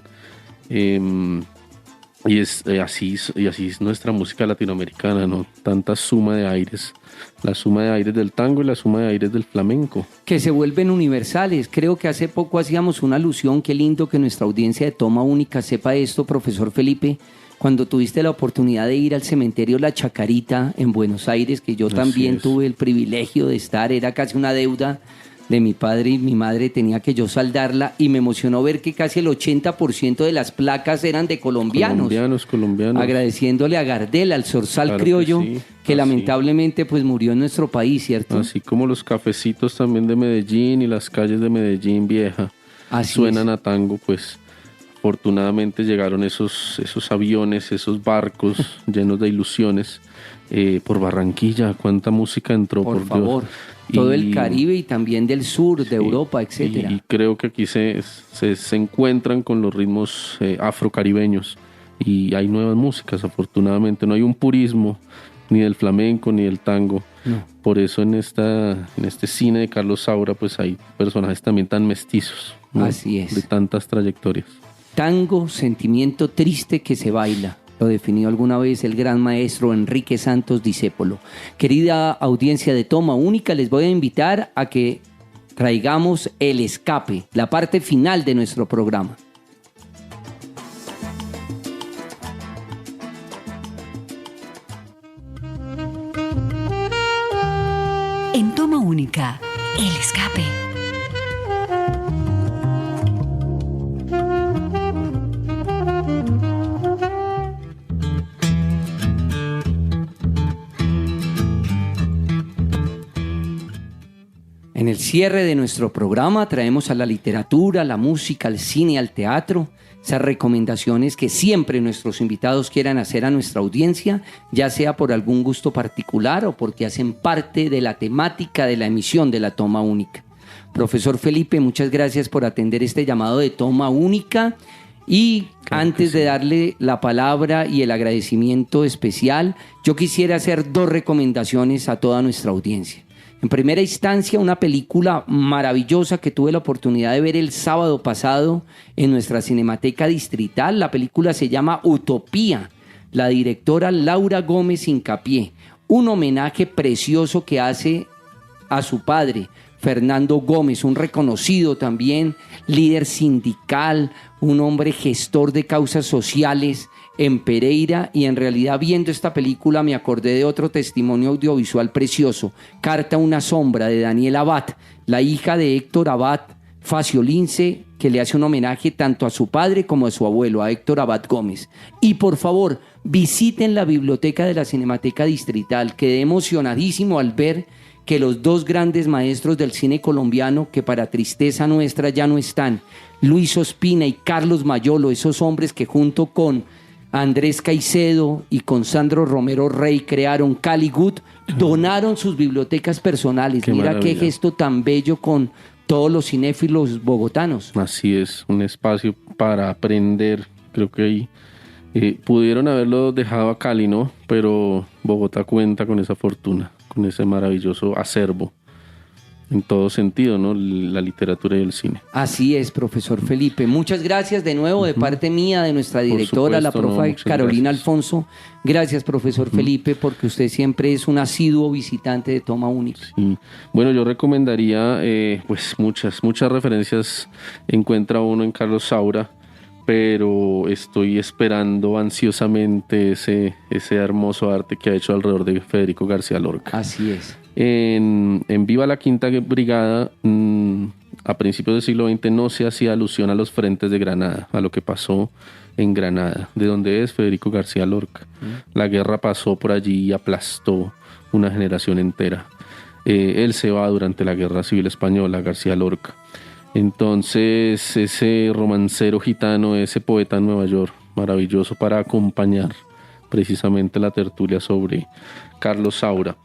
Así es nuestra música latinoamericana, ¿no? Tanta suma de aires, la suma de aires del tango y la suma de aires del flamenco. Que se vuelven universales. Creo que hace poco hacíamos una alusión, qué lindo que nuestra audiencia de Toma Única sepa esto, profesor Felipe, cuando tuviste la oportunidad de ir al cementerio La Chacarita en Buenos Aires, que yo también tuve el privilegio de estar, era casi una deuda de mi padre y mi madre, tenía que yo saldarla, y me emocionó ver que casi el 80% de las placas eran de colombianos. Colombianos. Agradeciéndole a Gardel, al zorzal criollo, que lamentablemente pues murió en nuestro país, ¿cierto? Así como los cafecitos también de Medellín y las calles de Medellín vieja suenan a tango, pues afortunadamente llegaron esos aviones, esos barcos llenos de ilusiones por Barranquilla. Cuánta música entró, por favor. Dios. Todo el Caribe y también del sur, de Europa, etcétera. Y creo que aquí se encuentran con los ritmos afrocaribeños y hay nuevas músicas, afortunadamente. No hay un purismo ni del flamenco ni del tango. No. Por eso en este cine de Carlos Saura pues hay personajes también tan mestizos, ¿no? Así es. De tantas trayectorias. Tango, sentimiento triste que se baila. Lo definió alguna vez el gran maestro Enrique Santos Discépolo. Querida audiencia de Toma Única, les voy a invitar a que traigamos El Escape, la parte final de nuestro programa. En Toma Única, El Escape. En el cierre de nuestro programa traemos a la literatura, la música, al cine, al teatro, esas recomendaciones que siempre nuestros invitados quieran hacer a nuestra audiencia, ya sea por algún gusto particular o porque hacen parte de la temática de la emisión de la Toma Única. Profesor Felipe, muchas gracias por atender este llamado de Toma Única. Y antes de darle la palabra y el agradecimiento especial, yo quisiera hacer 2 recomendaciones a toda nuestra audiencia. En primera instancia, una película maravillosa que tuve la oportunidad de ver el sábado pasado en nuestra Cinemateca Distrital. La película se llama Utopía, la directora Laura Gómez Hincapié. Un homenaje precioso que hace a su padre, Fernando Gómez, un reconocido también líder sindical, un hombre gestor de causas sociales en Pereira, y en realidad viendo esta película me acordé de otro testimonio audiovisual precioso, Carta a una sombra, de Daniela Abad, la hija de Héctor Abad Faciolince, que le hace un homenaje tanto a su padre como a su abuelo, a Héctor Abad Gómez. Y por favor, visiten la biblioteca de la Cinemateca Distrital. Quedé emocionadísimo al ver que los 2 grandes maestros del cine colombiano, que para tristeza nuestra ya no están, Luis Ospina y Carlos Mayolo, esos hombres que junto con Andrés Caicedo y con Sandro Romero Rey crearon Cali Good, donaron sus bibliotecas personales. Mira qué gesto tan bello con todos los cinéfilos bogotanos. Así es, un espacio para aprender. Creo que ahí pudieron haberlo dejado a Cali, ¿no? Pero Bogotá cuenta con esa fortuna, con ese maravilloso acervo en todo sentido, ¿no? La literatura y el cine. Así es, profesor Felipe. Muchas gracias de nuevo de parte mía, de nuestra directora, la profe Carolina Alfonso. Gracias, profesor Felipe, porque usted siempre es un asiduo visitante de Toma Única. Sí. Bueno, yo recomendaría pues muchas referencias encuentra uno en Carlos Saura, pero estoy esperando ansiosamente ese hermoso arte que ha hecho alrededor de Federico García Lorca. Así es. En Viva la Quinta Brigada, a principios del siglo XX, no se hacía alusión a los frentes de Granada, a lo que pasó en Granada, de donde es Federico García Lorca. La guerra pasó por allí y aplastó una generación entera. Él se va durante la Guerra Civil Española, García Lorca. Entonces, ese romancero gitano, ese poeta en Nueva York, maravilloso para acompañar precisamente la tertulia sobre Carlos Saura.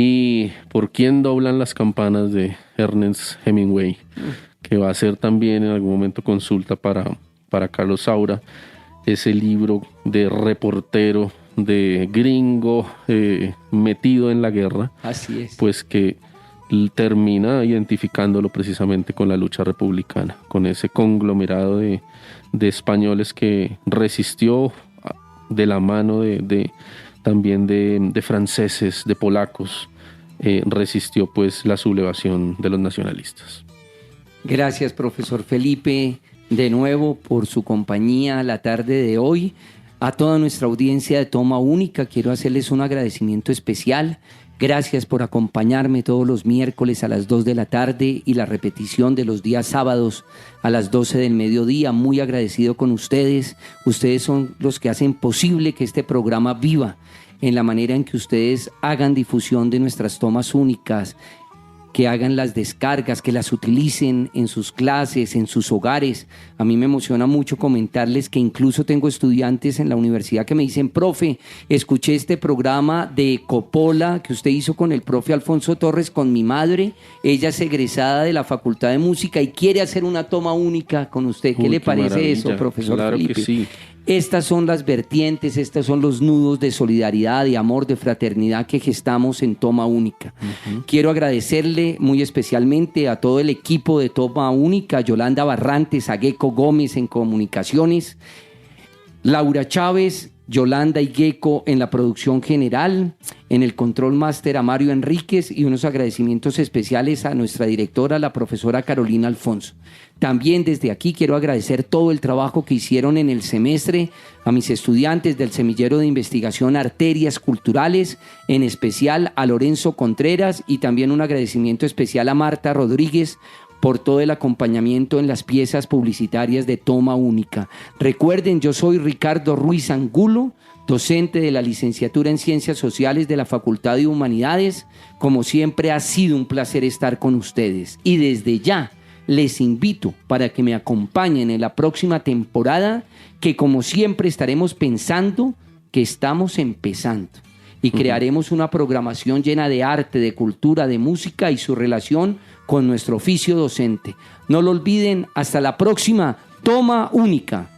Y ¿por quién doblan las campanas? De Ernest Hemingway, que va a ser también en algún momento consulta para Carlos Saura. Ese libro de reportero, de gringo metido en la guerra. Así es. Pues que termina identificándolo precisamente con la lucha republicana, con ese conglomerado de españoles que resistió de la mano también de franceses, de polacos, resistió pues la sublevación de los nacionalistas. Gracias, profesor Felipe, de nuevo por su compañía la tarde de hoy. A toda nuestra audiencia de Toma Única quiero hacerles un agradecimiento especial. Gracias por acompañarme todos los miércoles a las 2 de la tarde y la repetición de los días sábados a las 12 del mediodía. Muy agradecido con ustedes. Ustedes son los que hacen posible que este programa viva en la manera en que ustedes hagan difusión de nuestras tomas únicas, que hagan las descargas, que las utilicen en sus clases, en sus hogares. A mí me emociona mucho comentarles que incluso tengo estudiantes en la universidad que me dicen: profe, escuché este programa de Coppola que usted hizo con el profe Alfonso Torres, con mi madre. Ella es egresada de la Facultad de Música y quiere hacer una toma única con usted. ¿Qué le parece maravilla. Eso, profesor Claro Felipe? Que sí. Estas son las vertientes, estos son los nudos de solidaridad, de amor, de fraternidad que gestamos en Toma Única. Quiero agradecerle muy especialmente a todo el equipo de Toma Única, a Yolanda Barrantes, a Gecko Gómez en comunicaciones, Laura Chávez, Yolanda y Gecko en la producción general, en el control máster a Mario Enríquez, y unos agradecimientos especiales a nuestra directora, la profesora Carolina Alfonso. También desde aquí quiero agradecer todo el trabajo que hicieron en el semestre a mis estudiantes del Semillero de Investigación Arterias Culturales, en especial a Lorenzo Contreras, y también un agradecimiento especial a Marta Rodríguez por todo el acompañamiento en las piezas publicitarias de Toma Única. Recuerden, yo soy Ricardo Ruiz Angulo, docente de la licenciatura en Ciencias Sociales de la Facultad de Humanidades. Como siempre, ha sido un placer estar con ustedes. Y desde ya les invito para que me acompañen en la próxima temporada, que como siempre estaremos pensando que estamos empezando. Y crearemos una programación llena de arte, de cultura, de música y su relación con nuestro oficio docente. No lo olviden, hasta la próxima Toma Única.